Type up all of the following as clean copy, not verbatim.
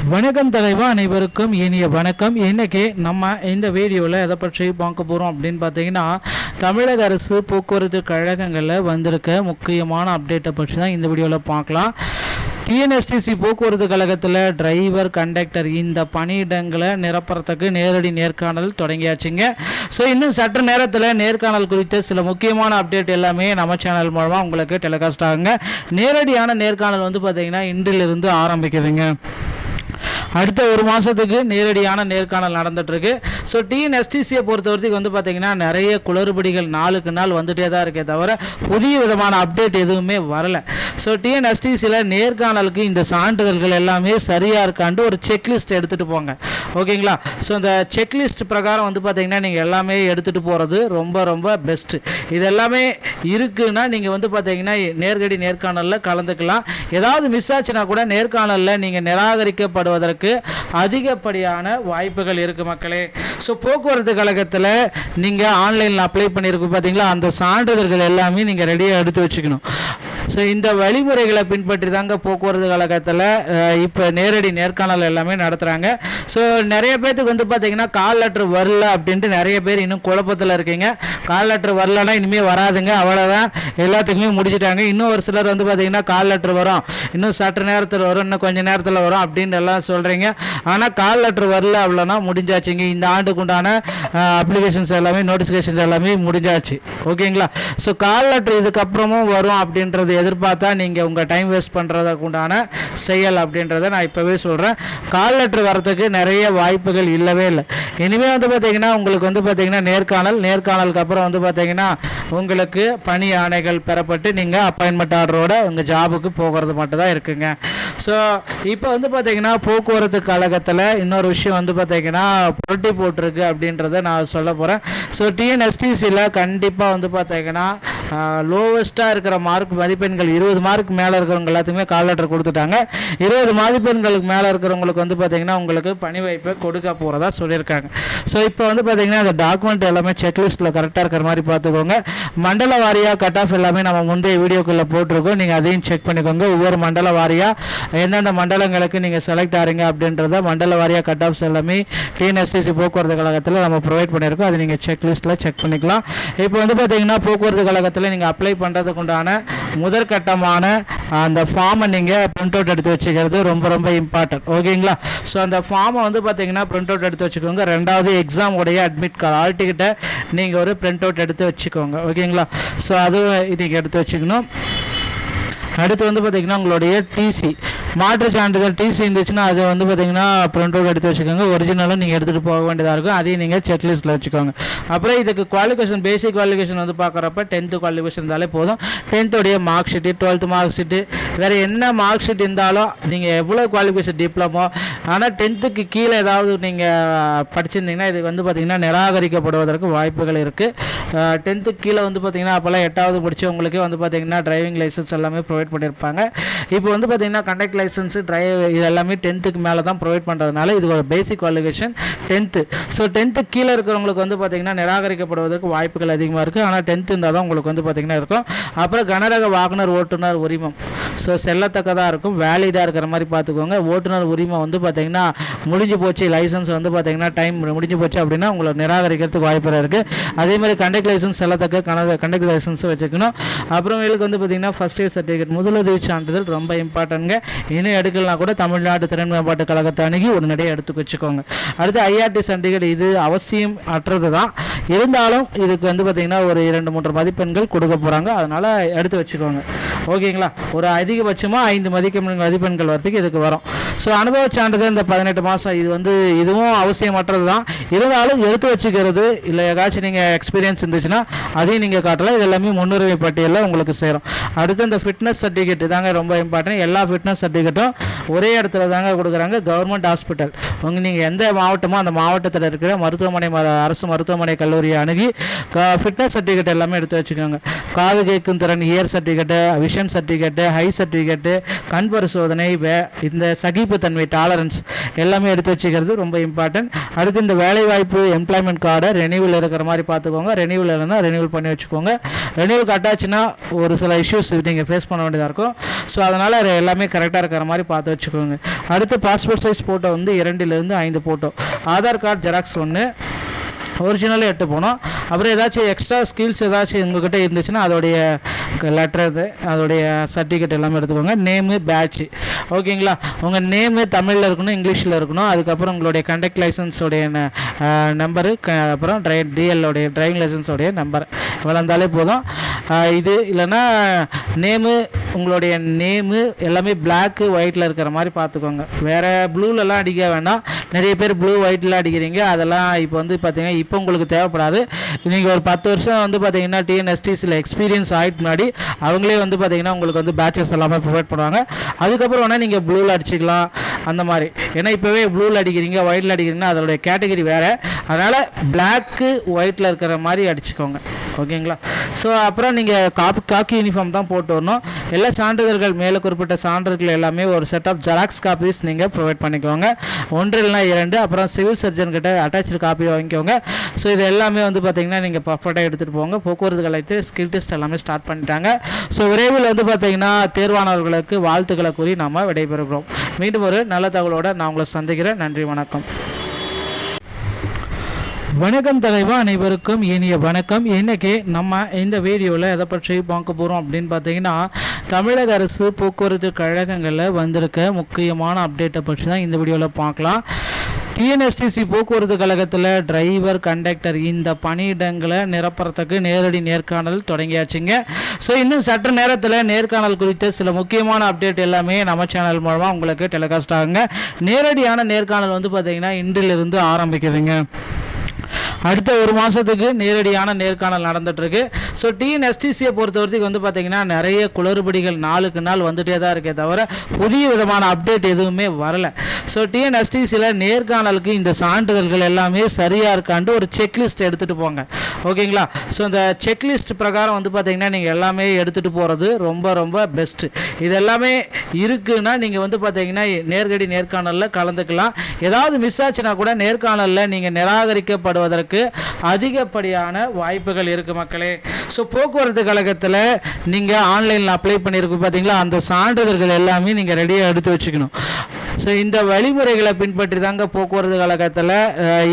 வணக்கம் தலைவா, அனைவருக்கும் இனிய வணக்கம். இன்றைக்கி நம்ம இந்த வீடியோவில் எதை பற்றி பார்க்க போகிறோம் அப்படின்னு பார்த்தீங்கன்னா, தமிழக அரசு போக்குவரத்து கழகங்களில் வந்திருக்க முக்கியமான அப்டேட்டை பற்றி தான் இந்த வீடியோவில் பார்க்கலாம். டிஎன்எஸ்டிசி போக்குவரத்து கழகத்தில் டிரைவர், கண்டக்டர் இந்த பணியிடங்களை நிரப்புறதுக்கு நேரடி நேர்காணல் தொடங்கியாச்சுங்க. ஸோ இன்னும் சற்று நேரத்தில் நேர்காணல் குறித்த சில முக்கியமான அப்டேட் எல்லாமே நம்ம சேனல் மூலமாக உங்களுக்கு டெலிகாஸ்ட் ஆகுங்க. நேரடியான நேர்காணல் வந்து பார்த்திங்கன்னா இன்றிலிருந்து ஆரம்பிக்குதுங்க. அடுத்த ஒரு மாதத்துக்கு நேரடியான நேர்காணல் நடந்துகிட்ருக்கு. ஸோ டிஎன்எஸ்டிசியை பொறுத்தவரைக்கும் வந்து பார்த்திங்கன்னா நிறைய குளறுபடிகள் நாளுக்கு நாள் வந்துகிட்டே தான் இருக்கே தவிர புதிய விதமான அப்டேட் எதுவுமே வரலை. ஸோ டிஎன்எஸ்டிசியில் நேர்காணலுக்கு இந்த சான்றிதழ்கள் எல்லாமே சரியாக இருக்காண்டு ஒரு செக்லிஸ்ட் எடுத்துகிட்டு போங்க, ஓகேங்களா? ஸோ இந்த செக்லிஸ்ட் பிரகாரம் வந்து பார்த்திங்கன்னா நீங்கள் எல்லாமே எடுத்துகிட்டு போகிறது ரொம்ப ரொம்ப பெஸ்ட்டு. இது எல்லாமே இருக்குன்னா நீங்கள் வந்து பார்த்திங்கன்னா நேரடி நேர்காணலில் கலந்துக்கலாம். ஏதாவது மிஸ் ஆச்சுன்னா கூட நேர்காணலில் நீங்கள் நிராகரிக்கப்படுவதற்கு அதிகப்படியான வாய்ப்புகள் இருக்குது மக்களே. ஸோ போக்குவரத்து கழகத்தில் நீங்கள் ஆன்லைனில் அப்ளை பண்ணியிருக்கு பார்த்தீங்களா, அந்த சான்றிதழ்கள் எல்லாமே நீங்கள் ரெடியாக எடுத்து வச்சுக்கணும். ஸோ இந்த வழிமுறைகளை பின்பற்றி தாங்க போக்குவரத்து கழகத்தில் இப்போ நேரடி நேர்காணல் எல்லாமே நடத்துகிறாங்க. ஸோ நிறைய பேர்த்துக்கு வந்து பார்த்திங்கன்னா கால் லெட்டர் வரல அப்படின்ட்டு நிறைய பேர் இன்னும் குழப்பத்தில் இருக்கீங்க. கால் லெட்டர் வரலன்னா இனிமேல் வராதுங்க, அவ்வளோதான், எல்லாத்துக்குமே முடிச்சுட்டாங்க. இன்னும் ஒரு சிலர் வந்து பார்த்திங்கன்னா கால் லெட்டர் வரும், இன்னும் சற்று நேரத்தில் வரும், இன்னும் கொஞ்சம் நேரத்தில் வரும் அப்படின்னு எல்லாம் சொல்கிறீங்க. ஆனால் கால் லெட்டர் வரல அவ்வளோனா முடிஞ்சாச்சுங்க. இந்த ஆண்டுக்கு உண்டான அப்ளிகேஷன்ஸ் எல்லாமே, நோட்டிஃபிகேஷன்ஸ் எல்லாமே முடிஞ்சாச்சு, ஓகேங்களா? ஸோ கால் லெட்டர் இதுக்கப்புறமும் வரும் அப்படின்றது எதிர்பார்த்தா நீங்கள் உங்கள் டைம் வேஸ்ட் பண்ணுறதுக்கு உண்டான செயல் அப்படின்றத நான் இப்போவே சொல்கிறேன். கால் லெட்டர் வரத்துக்கு நிறைய வாய்ப்புகள் இல்லவே இல்லை. இனிமேல் வந்து பார்த்திங்கன்னா உங்களுக்கு வந்து பார்த்திங்கன்னா நேர்காணலுக்கு அப்புறம் வந்து பார்த்திங்கன்னா உங்களுக்கு பணி ஆணைகள் பெறப்பட்டு நீங்கள் அப்பாயின்மெண்ட் ஆர்டரோட உங்கள் ஜாபுக்கு போகிறது மட்டும் தான் இருக்குங்க. ஸோ இப்போ வந்து பார்த்திங்கன்னா போக்குவரத்து கழகத்தில் இன்னொரு விஷயம் வந்து பார்த்திங்கன்னா போட்டி போட்டிருக்கு அப்படின்றத நான் சொல்ல போகிறேன். ஸோ டிஎன்எஸ்டிசியில் கண்டிப்பாக வந்து பார்த்திங்கன்னா லோவஸ்ட்டாக இருக்கிற மதிப்பெண்கள் 20 மார்க் மேலே இருக்கிறவங்க எல்லாத்துக்குமே கால் லெட்டர் கொடுத்துட்டாங்க. 20 மதிப்பெண்களுக்கு மேலே இருக்கிறவங்களுக்கு வந்து பார்த்திங்கன்னா உங்களுக்கு பணி வாய்ப்பை கொடுக்க போகிறதா சொல்லியிருக்காங்க. ஸோ இப்போ வந்து பார்த்திங்கன்னா அந்த டாக்குமெண்ட் எல்லாமே செக்லிஸ்ட்டில் கரெக்டாக இருக்கிற மாதிரி பார்த்துக்கோங்க. மண்டல வாரியாக கட் ஆஃப் எல்லாமே நம்ம முந்தைய வீடியோக்குள்ளே போட்டிருக்கோம், நீங்கள் அதையும் செக் பண்ணிக்கோங்க. ஒவ்வொரு மண்டல வாரியாக எந்தெந்த மண்டலங்களுக்கு நீங்கள் செலக்ட் ஆகிறீங்க அப்படின்றத மண்டல வாரியாக கட் ஆஃப்ஸ் எல்லாமே டிஎன்எஸ்டிசி போக்குவரத்து கழகத்தில் நம்ம ப்ரொவைட் பண்ணியிருக்கோம். அதை நீங்கள் செக்லிஸ்ட்டில் செக் பண்ணிக்கலாம். இப்போ வந்து பார்த்திங்கன்னா போக்குவரத்து கழகத்தில் நீங்கள் அப்ளை பண்ணுறதுக்கு உண்டான முதற்கட்டமான அந்த ஃபார்மை நீங்கள் பிரிண்ட் அவுட் எடுத்து வச்சுக்கிறது ரொம்ப ரொம்ப இம்பார்ட்டன்ட், ஓகேங்களா? ஸோ அந்த ஃபார்மை வந்து பார்த்தீங்கன்னா பிரிண்ட் அவுட் எடுத்து வச்சுக்கோங்க. ரெண்டாவது எக்ஸாம் உடைய அட்மிட் கார்டு ஆல் டிக்கெட்டை நீங்கள் ஒரு பிரிண்ட் அவுட் எடுத்து வச்சுக்கோங்க, ஓகேங்களா? ஸோ அதுவும் நீங்கள் எடுத்து வச்சுக்கணும். அடுத்து வந்து பார்த்திங்கன்னா உங்களுடைய டிசி, மாற்றுச் சான்றிதழ் டிசி இருந்துச்சுன்னா அது வந்து பார்த்திங்கன்னா பிரிண்ட் அவுட் எடுத்து வச்சுக்கோங்க. ஒரிஜினலும் நீங்கள் எடுத்துகிட்டு போக வேண்டியதாக இருக்கும், அதையும் நீங்கள் செக்லிஸ்ட்டில் வச்சுக்கோங்க. அப்புறம் இதுக்கு குவாலிஃபிகேஷன், பேசிக் குவாலிஃபிகேஷன் வந்து பார்க்குறப்ப 10th குவாலிஃபிகேஷன் இருந்தாலே போதும். 10th உடைய mark sheet, 12th mark sheet, வேறு என்ன மார்க் ஷீட் இருந்தாலும் நீங்கள் எவ்வளோ குவாலிஃபிகேஷன் டிப்ளமோ, ஆனால் 10th கீழே ஏதாவது நீங்கள் படிச்சிருந்தீங்கன்னா இது வந்து பார்த்திங்கன்னா நிராகரிக்கப்படுவதற்கு வாய்ப்புகள் இருக்குது. 10th கீழே வந்து பார்த்திங்கன்னா அப்போல்லாம் 8வது படித்தவங்களுக்கே வந்து பார்த்திங்கன்னா டிரைவிங் லைசன்ஸ் எல்லாமே ப்ரொவைட் பண்ணியிருப்பாங்க. இப்போ வந்து பார்த்திங்கன்னா கண்டக்ட் லைசன்ஸு, இது எல்லாமே 10th மேலே தான் ப்ரொவைட் பண்ணுறதுனால இது ஒரு பேசிக் குவாலிஃபிகேஷன் 10th. ஸோ 10th கீழே இருக்கிறவங்களுக்கு வந்து பார்த்திங்கன்னா நிராகரிக்கப்படுவதற்கு வாய்ப்புகள் அதிகமாக இருக்குது. ஆனால் 10th இருந்தால் தான் உங்களுக்கு வந்து பார்த்திங்கன்னா இருக்கும். அப்புறம் கனரக வாகனர் ஓட்டுநர் உரிமம், ஸோ செல்லத்தக்கதாக இருக்கும், வேலிடாக இருக்கிற மாதிரி பார்த்துக்கோங்க. ஓட்டுநர் உரிமம் வந்து பார்த்திங்கன்னா முடிஞ்சு போச்சு, லைசன்ஸ் வந்து பார்த்திங்கன்னா டைம் முடிஞ்சு போச்சு அப்படின்னா உங்களை நிராகரிக்கிறதுக்கு வாய்ப்பு இருக்குது. அதேமாதிரி கண்டக்ட் லைசன்ஸ் செல்லத்தக்க கண்டக்ட் லைசன்ஸ் வச்சுக்கணும். அப்புறம் இவங்களுக்கு வந்து பார்த்திங்கன்னா ஃபஸ்ட் எய்ட் சர்டிஃபிகேட், முதலுதவி சான்றிதழ் ரொம்ப இம்பார்ட்டன்ட்ங்க. இன்னும் எடுக்கலாம் கூட தமிழ்நாடு திறன் மேம்பாட்டு கழகத்தை அணுகி உடனடியாக எடுத்து வச்சுக்கோங்க. அடுத்து ஐஆர்டி சர்டிஃபிகேட், இது அவசியம் அற்றது தான், இருந்தாலும் இதுக்கு வந்து பார்த்திங்கன்னா ஒரு 2-3 மதிப்பெண்கள் கொடுக்க போகிறாங்க, அதனால் எடுத்து வச்சுக்கோங்க, ஓகேங்களா? ஒரு அதிகபட்சமாக 5 மதிப்பெண்கள் வரத்துக்கு இதுக்கு வரும். ஸோ அனுபவ சான்றிதழ் இந்த 18 மாதம், இது வந்து இதுவும் அவசியமற்றது தான், இருந்தாலும் எடுத்து வச்சுக்கிறது. இல்லை ஏதாச்சும் நீங்கள் எக்ஸ்பீரியன்ஸ் இருந்துச்சுன்னா அதையும் நீங்கள் காட்டலாம். இது எல்லாமே முன்னுரிமை பட்டியலில் உங்களுக்கு சேரும். அடுத்து இந்த ஃபிட்னஸ் சர்டிஃபிகேட் தாங்க ரொம்ப இம்பார்ட்டன்ட். எல்லா ஃபிட்னஸ் சர்டிஃபிகேட்டும் ஒரே இடத்துல தாங்க கொடுக்குறாங்க. கவர்மெண்ட் ஹாஸ்பிட்டல், நீங்கள் எந்த மாவட்டமோ அந்த மாவட்டத்தில் இருக்கிற மருத்துவமனை, அரசு மருத்துவமனை கல்லூரியை அணுகி ஃபிட்னஸ் சர்டிஃபிகேட் எல்லாமே எடுத்து வச்சுக்கோங்க. காது கேட்கும் திறன், year certificate, vision certificate, high certificate, கண் பரிசோதனை, இந்த சகிப்புத்தன்மை டாலரன்ஸ் எல்லாமே எடுத்து வச்சுக்கிறது ரொம்ப இம்பார்ட்டன்ட். அடுத்து இந்த வேலைவாய்ப்பு எம்ப்ளாய்மெண்ட் கார்டை ரெனியூவல் இருக்கிற மாதிரி பார்த்துக்கோங்க. ரெனியூவல் இருந்தால் ரெனியூவல் பண்ணி வச்சுக்கோங்க. ரெனியூவல் கட்டாச்சுன்னா ஒரு சில இஷ்யூஸ் நீங்கள் ஃபேஸ் பண்ண வேண்டியதாக இருக்கும். ஸோ அதனால் எல்லாமே கரெக்டாக இருக்கிற இருக்கிற மாதிரி பார்த்து வச்சுக்கோங்க. அடுத்து பாஸ்போர்ட் சைஸ் ஃபோட்டோ வந்து 2லிருந்து 5 ஃபோட்டோ, ஆதார் கார்டு ஜெராக்ஸ் 1, ஒரிஜினலே எட்டு போகணும். அப்புறம் ஏதாச்சும் எக்ஸ்ட்ரா ஸ்கில்ஸ் ஏதாச்சும் உங்கள்கிட்ட இருந்துச்சுன்னா அதோடைய லெட்டர், அதோடைய சர்டிஃபிகேட் எல்லாமே எடுத்துக்கோங்க. நேமு, பேட்ச், ஓகேங்களா. உங்கள் நேமு தமிழில் இருக்கணும், இங்கிலீஷில் இருக்கணும். அதுக்கப்புறம் உங்களுடைய கண்டக்ட் லைசன்ஸோடைய நம்பரு, அப்புறம் டிஎல்லோடைய டிரைவிங் லைசன்ஸோடைய நம்பர் இவ்வளோ இருந்தாலே போதும். இது இல்லைன்னா நேமு, உங்களுடைய நேமு எல்லாமே பிளாக்கு ஒயிட்டில் இருக்கிற மாதிரி பார்த்துக்கோங்க. வேறு ப்ளூலலாம் அடிக்க வேண்டாம். நிறைய பேர் ப்ளூ ஒயிட்டில் அடிக்கிறீங்க, அதெல்லாம் இப்போ வந்து பார்த்தீங்கன்னா இப்போ உங்களுக்கு தேவைப்படாது. நீங்கள் ஒரு 10 வருஷம் வந்து பார்த்தீங்கன்னா டிஎன்எஸ்டிசியில் எக்ஸ்பீரியன்ஸ் ஆகிட்டு முன்னாடி அவங்களே வந்து பார்த்தீங்கன்னா உங்களுக்கு வந்து பேட்சஸ் எல்லாமே ப்ரொவைட் பண்ணுவாங்க. அதுக்கப்புறம் வேணால் நீங்கள் ப்ளூவில் அடிச்சிக்கலாம் அந்த மாதிரி. ஏன்னா இப்போவே ப்ளூவில் அடிக்கிறீங்க, ஒயிட்டில் அடிக்கிறீங்கன்னா அதோடைய கேட்டகரி வேறு. அதனால் பிளாக்கு ஒயிட்டில் இருக்கிற மாதிரி அடிச்சுக்கோங்க, ஓகேங்களா. ஸோ அப்புறம் நீங்கள் காக்கி யூனிஃபார்ம் தான் போட்டு வரணும். எல்லா சான்றிதழ்கள் மேலே குறிப்பிட்ட சான்றிதழ்கள் எல்லாமே ஒரு செட் ஆஃப் ஜெராக்ஸ் காப்பீஸ் நீங்கள் ப்ரொவைட் பண்ணிக்கோங்க. 1 இல்லைனா 2. அப்புறம் சிவில் சர்ஜன் கிட்ட அட்டாச்சு காப்பி வாங்கிக்கோங்க. ஸோ இது எல்லாமே வந்து பார்த்தீங்கன்னா நீங்கள் பர்ஃபெக்டாக எடுத்துகிட்டு போங்க. போக்குவரத்து கலைத்து ஸ்கில் டெஸ்ட் எல்லாமே ஸ்டார்ட் பண்ணிட்டாங்க. ஸோ விரைவில் வந்து பார்த்தீங்கன்னா தேர்வானவர்களுக்கு வாழ்த்துக்களை கூறி நாம் விடைபெறுகிறோம். மீண்டும் ஒரு நல்ல தகவலோடு நான் உங்களை சந்திக்கிறேன். நன்றி, வணக்கம். வணக்கம் தலைவா, அனைவருக்கும் இனிய வணக்கம். இன்றைக்கி நம்ம இந்த வீடியோவில் எதை பற்றி பார்க்க போகிறோம் அப்படின்னு பார்த்தீங்கன்னா, தமிழக அரசு போக்குவரத்து கழகங்களில் வந்திருக்க முக்கியமான அப்டேட்டை பற்றி தான் இந்த வீடியோவில் பார்க்கலாம். டிஎன்எஸ்டிசி போக்குவரத்து கழகத்தில் டிரைவர், கண்டக்டர் இந்த பணியிடங்களை நிரப்புறதுக்கு நேரடி நேர்காணல் தொடங்கியாச்சுங்க. ஸோ இன்னும் சற்று நேரத்தில் நேர்காணல் குறித்த சில முக்கியமான அப்டேட் எல்லாமே நம்ம சேனல் மூலமாக உங்களுக்கு டெலிகாஸ்ட் ஆகுங்க. நேரடியான நேர்காணல் வந்து பார்த்திங்கன்னா இன்றிலிருந்து ஆரம்பிக்குதுங்க. அடுத்த ஒரு மாதத்துக்கு நேரடியான நேர்காணல் நடந்துகிட்ருக்கு. ஸோ டிஎன்எஸ்டிசியை பொறுத்தவரைக்கும் வந்து பார்த்திங்கன்னா நிறைய குளறுபடிகள் நாளுக்கு நாள் வந்துகிட்டே தான் இருக்கே தவிர புதிய விதமான அப்டேட் எதுவுமே வரலை. ஸோ டிஎன்எஸ்டிசியில் நேர்காணலுக்கு இந்த சான்றிதழ்கள் எல்லாமே சரியாக இருக்காண்டு ஒரு செக்லிஸ்ட் எடுத்துகிட்டு போங்க, ஓகேங்களா. ஸோ இந்த செக்லிஸ்ட் பிரகாரம் வந்து பார்த்திங்கன்னா நீங்கள் எல்லாமே எடுத்துகிட்டு போகிறது ரொம்ப ரொம்ப பெஸ்ட்டு. இது எல்லாமே இருக்குன்னா நீங்கள் வந்து பார்த்திங்கன்னா நேரடி நேர்காணலில் கலந்துக்கலாம். ஏதாவது மிஸ் ஆச்சுன்னா கூட நேர்காணலில் நீங்கள் நிராகரிக்கப்படுவதற்கு அதிகப்படியான வாய்ப்புகள் இருக்குது மக்களே. ஸோ போக்குவரத்து கழகத்தில் நீங்கள் ஆன்லைனில் அப்ளை பண்ணியிருக்கு பார்த்தீங்களா, அந்த சான்றிதழ்கள் எல்லாமே நீங்கள் ரெடியாக எடுத்து வச்சுக்கணும். ஸோ இந்த வழிமுறைகளை பின்பற்றி தாங்க போக்குவரத்து கழகத்தில்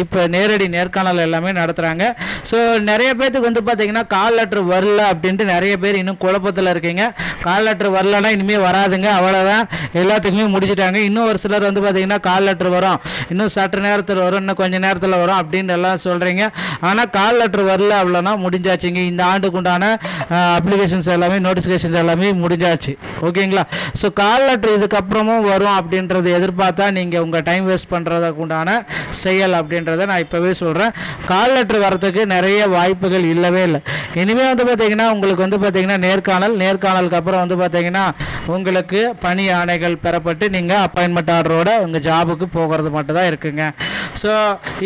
இப்போ நேரடி நேர்காணல் எல்லாமே நடத்துகிறாங்க. ஸோ நிறைய பேர்த்துக்கு வந்து பார்த்தீங்கன்னா கால் லெட்டர் வரல அப்படின்ட்டு நிறைய பேர் இன்னும் குழப்பத்தில் இருக்கீங்க. கால் லெட்டர் வரலன்னா இனிமேல் வராதுங்க, அவ்வளோதான், எல்லாத்துக்குமே முடிச்சுட்டாங்க. இன்னும் ஒரு சிலர் வந்து பார்த்தீங்கன்னா கால் லெட்டர் வரும், இன்னும் சற்று நேரத்தில் வரும், இன்னும் கொஞ்சம் நேரத்தில் வரும் அப்படின்னு எல்லாம் சொல்கிறீங்க. ஆனால் கால் லெட்டர் வரல அவ்வளோனா முடிஞ்சாச்சுங்க. இந்த ஆண்டுக்கு உண்டான அப்ளிகேஷன்ஸ் எல்லாமே, நோட்டிஃபிகேஷன்ஸ் எல்லாமே முடிஞ்சாச்சு, ஓகேங்களா. ஸோ கால் லெட்டர் இதுக்கப்புறமும் வரும் அப்படின்றது எதிர்பார்த்தா நீங்கள் உங்கள் டைம் வேஸ்ட் பண்ணுறதுக்கு உண்டான செயல் அப்படின்றத நான் இப்போவே சொல்கிறேன். கால் லெட்டர் வரத்துக்கு நிறைய வாய்ப்புகள் இல்லவே இல்லை. இனிமேல் வந்து பார்த்தீங்கன்னா உங்களுக்கு வந்து பார்த்தீங்கன்னா நேர்காணலுக்கு அப்புறம் வந்து பார்த்தீங்கன்னா உங்களுக்கு பணி ஆணைகள் பெறப்பட்டு நீங்கள் அப்பாயின்மெண்ட் ஆர்டரோட உங்கள் ஜாபுக்கு போகிறது மட்டும் தான் இருக்குங்க. ஸோ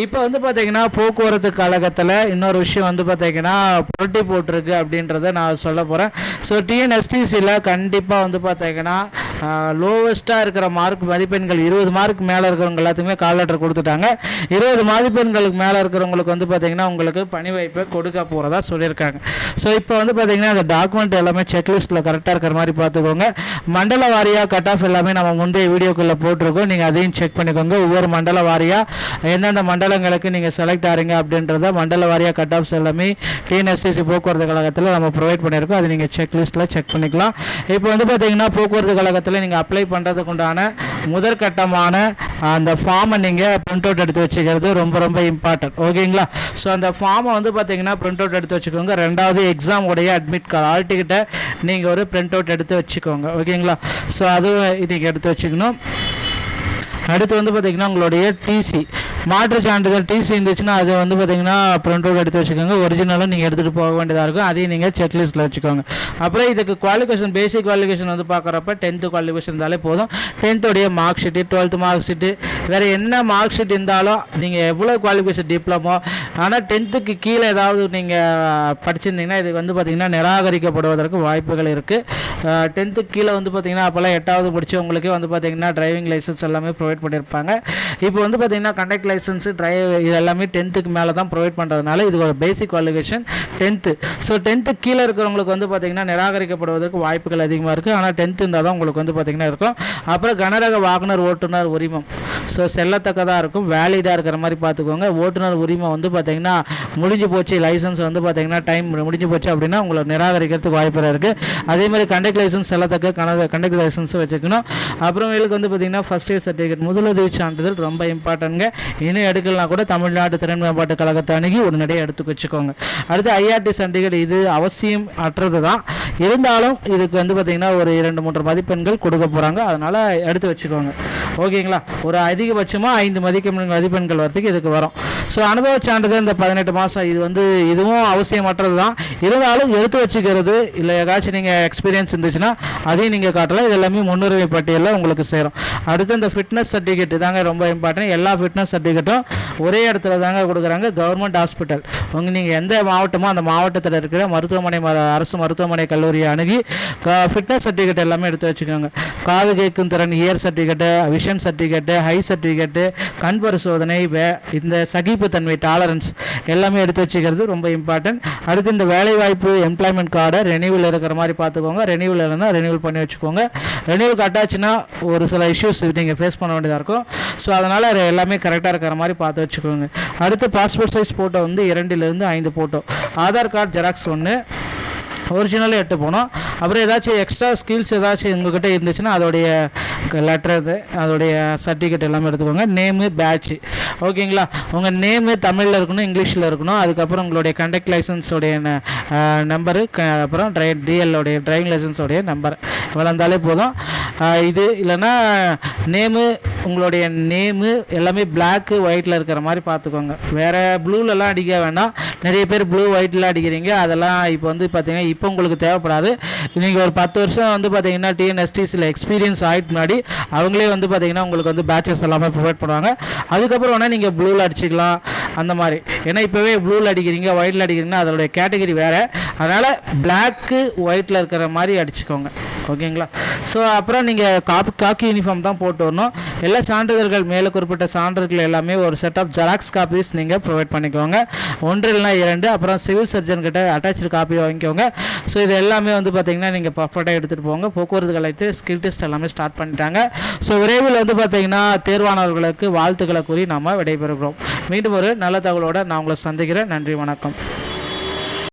இப்போ வந்து பார்த்தீங்கன்னா போக்குவரத்து கழகத்தில் இன்னொரு விஷயம் வந்து பார்த்தீங்கன்னா போட்டி போட்டிருக்கு அப்படின்றத நான் சொல்ல போகிறேன். ஸோ டிஎன்எஸ்டிசியில் கண்டிப்பாக வந்து பார்த்தீங்கன்னா லோவஸ்ட்டாக இருக்கிற மார்க் மதிப்பெண்கள் 20 மார்க் மேலே இருக்கிறவங்க எல்லாத்துக்குமே கால் லெட்டர் கொடுத்துட்டாங்க. 20 மதிப்பெண்களுக்கு மேலே இருக்கிறவங்களுக்கு வந்து பார்த்தீங்கன்னா உங்களுக்கு பணி வாய்ப்பை கொடுக்க போகிறதா சொல்லியிருக்காங்க. ஸோ இப்போ வந்து பார்த்தீங்கன்னா அந்த டாக்குமெண்ட் எல்லாமே செக்லிஸ்ட்டில் கரெக்டாக இருக்கிற மாதிரி பார்த்துக்கோங்க. மண்டல வாரியாக கட் ஆஃப் எல்லாமே நம்ம முந்தைய வீடியோக்குள்ளே போட்டிருக்கோம், நீங்கள் அதையும் செக் பண்ணிக்கோங்க. ஒவ்வொரு மண்டல வாரியாக எந்தெந்த மண்டலங்களுக்கு நீங்கள் செலக்ட் ஆகிறீங்க அப்படின்றத மண்டல வாரியாக கட் ஆஃப்ஸ் எல்லாமே டிஎன்எஸ்டிசி போக்குவரத்து கழகத்தில் நம்ம ப்ரொவைட் பண்ணியிருக்கோம். அது நீங்கள் செக்லிஸ்ட்டில் செக் பண்ணிக்கலாம். இப்போ வந்து பார்த்தீங்கன்னா போக்குவரத்து கழகத்தில் நீங்கள் அப்ளை பண்ணுறதுக்கு உண்டான முதற்கட்டமான அந்த ஃபார்மை நீங்கள் பிரிண்ட் அவுட் எடுத்து வச்சுக்கிறது ரொம்ப ரொம்ப இம்பார்ட்டன்ட், ஓகேங்களா. ஸோ அந்த ஃபார்மை வந்து பார்த்தீங்கன்னா பிரிண்ட் அவுட் எடுத்து வச்சுக்கோங்க. ரெண்டாவது எக்ஸாம் உடைய அட்மிட் கார்டு ஆல் டிக்கெட்டை நீங்கள் ஒரு பிரிண்ட் அவுட் எடுத்து வச்சுக்கோங்க, ஓகேங்களா. ஸோ அதுவும் நீங்கள் எடுத்து வச்சுக்கணும். அடுத்து வந்து பார்த்திங்கன்னா உங்களுடைய டிசி, மாற்று சான்றிதழ் டிசி இருந்துச்சுன்னா அது வந்து பார்த்திங்கன்னா பிரிண்ட் அவுட் எடுத்து வச்சுக்கோங்க. ஒரிஜினலும் நீங்கள் எடுத்துகிட்டு போக வேண்டியதாக இருக்கும், அதையும் நீங்கள் செக்லிஸ்ட்டில் வச்சுக்கோங்க. அப்புறம் இதுக்கு குவாலிஃபிகேஷன், பேசிக் குவாலிஃபிகேஷன் வந்து பார்க்குறப்ப 10th குவாலிஃபிகேஷன் இருந்தாலே போதும். 10th உடைய mark sheet, 12th mark sheet, வேறு என்ன மார்க் ஷீட் இருந்தாலும் நீங்கள் எவ்வளோ குவாலிஃபிகேஷன் டிப்ளமோ, ஆனால் 10th கீழே ஏதாவது நீங்கள் படிச்சிருந்தீங்கன்னா இது வந்து பார்த்திங்கன்னா நிராகரிக்கப்படுவதற்கு வாய்ப்புகள் இருக்குது. 10th கீழே வந்து பார்த்திங்கன்னா அப்போல்லாம் 8வது படித்தவங்களுக்கே வந்து பார்த்திங்கன்னா டிரைவிங் லைசன்ஸ் எல்லாமே ப்ரொவைட் பண்ணியிருப்பாங்க. இப்போ வந்து பார்த்திங்கன்னா கண்டக்ட் லைசன்ஸு இது எல்லாமே 10th மேலே தான் ப்ரொவைட் பண்ணுறதுனால இது ஒரு பேசிக் குவாலிஃபிகேஷன் 10th. ஸோ 10th கீழே இருக்கிறவங்களுக்கு வந்து பார்த்திங்கன்னா நிராகரிக்கப்படுவதற்கு வாய்ப்புகள் அதிகமாக இருக்குது. ஆனால் 10th இருந்தால் தான் உங்களுக்கு வந்து பார்த்திங்கன்னா இருக்கும். அப்புறம் கனரக வாகனர் ஓட்டுநர் உரிமம் ஸோ செல்லத்தக்கதாக இருக்கும், வேலிடாக இருக்கிற மாதிரி பார்த்துக்கோங்க. ஓட்டுநர் உரிமம் வந்து பார்த்திங்கன்னா முடிஞ்சு போச்சு, லைசன்ஸ் வந்து பார்த்திங்கன்னா டைம் முடிஞ்சு போச்சு அப்படின்னா உங்களை நிராகரிக்கிறதுக்கு வாய்ப்பு இருக்குது. அதேமாதிரி கண்டக்ட் லைசன்ஸ் செல்லத்தக்க கண்டக்ட் லைசன்ஸ் வச்சுக்கணும். அப்புறமேலுக்கு வந்து பார்த்திங்கன்னா ஃபஸ்ட் எய்ட் சர்டிஃபிகேட் முதலுதவி சான்றிதழ் ரொம்ப இம்பார்ட்டன்ங்க. இன்னும் எடுக்கலாம் கூட தமிழ்நாடு திறன் மேம்பாட்டு கழகத்தை அணுகி உடனடியாக எடுத்து வச்சுக்கோங்க. அடுத்து ஐஆர்டி சர்டிஃபிகேட் இது அவசியம் அற்றது தான், இருந்தாலும் இதுக்கு வந்து பார்த்திங்கன்னா ஒரு 2-3 மதிப்பெண்கள் கொடுக்க போகிறாங்க, அதனால் எடுத்து வச்சுக்கோங்க. ஓகேங்களா? ஒரு அதிகபட்சமாக 5 மதிப்பெண்கள் வரத்துக்கு இதுக்கு வரும். ஸோ அனுபவ சான்றிதழ் இந்த 18 மாதம் இது வந்து இதுவும் அவசியமற்றது தான், இருந்தாலும் எடுத்து வச்சுக்கிறது இல்லை ஏதாச்சும் நீங்கள் எக்ஸ்பீரியன்ஸ் இருந்துச்சுன்னா அதையும் நீங்கள் காட்டலாம். இது எல்லாமே முன்னுரிமை பட்டியலில் உங்களுக்கு சேரும். அடுத்து இந்த ஃபிட்னஸ் சர்டிஃபிகேட் தாங்க ரொம்ப இம்பார்ட்டன்ட். எல்லா ஃபிட்னஸ் சர்டிஃபிகேட்டும் ஒரே இடத்துல தாங்க கொடுக்குறாங்க. கவர்மெண்ட் ஹாஸ்பிட்டல் நீங்கள் எந்த மாவட்டமோ அந்த மாவட்டத்தில் இருக்கிற மருத்துவமனை அரசு மருத்துவமனை கல்லூரியை அணுகி ஃபிட்னஸ் சர்டிஃபிகேட் எல்லாமே எடுத்து வச்சுக்கோங்க. காது கேட்கும் திறன் year certificate, vision certificate, high certificate, கண் பரிசோதனை, இந்த சகிப்புத்தன்மை டாலரன்ஸ் எல்லாமே எடுத்து வச்சுக்கிறது ரொம்ப இம்பார்ட்டன்ட். அடுத்து இந்த வேலைவாய்ப்பு எம்ப்ளாய்மெண்ட் கார்டை ரெனியூவல் இருக்கிற மாதிரி பார்த்துக்கோங்க. ரெனியூவல் இருந்தால் ரெனியூவல் பண்ணி வச்சுக்கோங்க. ரெனியூவல் கட்டாச்சுன்னா ஒரு சில இஷ்யூஸ் நீங்கள் ஃபேஸ் பண்ண வேண்டியதாக இருக்கும். ஸோ அதனால் எல்லாமே கரெக்டாக இருக்கிற மாதிரி பார்த்து வச்சுக்கோங்க. அடுத்து பாஸ்போர்ட் சைஸ் ஃபோட்டோ வந்து 2லிருந்து 5 ஃபோட்டோ, ஆதார் கார்டு ஜெராக்ஸ் 1, ஒரிஜினலே எட்டு போனோம். அப்புறம் ஏதாச்சும் எக்ஸ்ட்ரா ஸ்கில்ஸ் ஏதாச்சும் உங்கள்கிட்ட இருந்துச்சுன்னா அதோடைய லெட்டர் அதோடைய சர்டிஃபிகேட் எல்லாமே எடுத்துக்கோங்க. நேமு பேட்ச் ஓகேங்களா? உங்கள் நேமு தமிழில் இருக்கணும், இங்கிலீஷில் இருக்கணும். அதுக்கப்புறம் உங்களுடைய கண்டக்ட் லைசன்ஸோடைய நம்பரு, அப்புறம் டிஎல்லோடைய டிரைவிங் லைசன்ஸோடைய நம்பர் இவ்வளோ இருந்தாலே போதும். இது இல்லைன்னா நேமு, உங்களுடைய நேமு எல்லாமே பிளாக்கு ஒயிட்டில் இருக்கிற மாதிரி பார்த்துக்கோங்க. வேறு ப்ளூலலாம் அடிக்க வேண்டாம். நிறைய பேர் ப்ளூ ஒயிட்டில் அடிக்கிறீங்க, அதெல்லாம் இப்போ வந்து பார்த்தீங்கன்னா இப்போ உங்களுக்கு தேவைப்படாது. நீங்கள் ஒரு 10 வருஷம் வந்து பார்த்தீங்கன்னா டிஎன்எஸ்டிஸில் எக்ஸ்பீரியன்ஸ் ஆகிட்டு முன்னாடி அவங்களே வந்து பார்த்தீங்கன்னா உங்களுக்கு வந்து பேட்சஸ் எல்லாமே ப்ரொவைட் பண்ணுவாங்க. அதுக்கப்புறம் வேணால் நீங்கள் ப்ளூவில் அடிச்சிக்கலாம் அந்த மாதிரி. ஏன்னா இப்போவே ப்ளூவில் அடிக்கிறீங்க, ஒயிட்டில் அடிக்கிறீங்கன்னா அதோடைய கேட்டகரி வேறு, அதனால் பிளாக்கு ஒயிட்டில் இருக்கிற மாதிரி அடிச்சுக்கோங்க. ஓகேங்களா? ஸோ அப்புறம் நீங்கள் காக்கி யூனிஃபார்ம் தான் போட்டு வரணும். எல்லா சான்றிதழ்கள் மேலே குறிப்பிட்ட சான்றிதழ்கள் எல்லாமே ஒரு செட் ஆஃப் ஜெராக்ஸ் காப்பீஸ் நீங்கள் ப்ரொவைட் பண்ணிக்கோங்க. 1 இல்லைனா 2. அப்புறம் சிவில் சர்ஜன் கிட்ட அட்டாச்சு காப்பி வாங்கிக்கோங்க. ஸோ இது எல்லாமே வந்து பார்த்திங்கன்னா நீங்கள் பர்ஃபெக்டாக எடுத்துகிட்டு போங்க. போக்குவரத்து கலைத்து ஸ்கில் டெஸ்ட் எல்லாமே ஸ்டார்ட் பண்ணிட்டாங்க. ஸோ விரைவில் வந்து பார்த்திங்கன்னா தேர்வானவர்களுக்கு வாழ்த்துக்களை கூறி நாம் விடைபெறுகிறோம். மீண்டும் ஒரு நல்ல தகவலோடு நான் உங்களை சந்திக்கிறேன். நன்றி, வணக்கம்.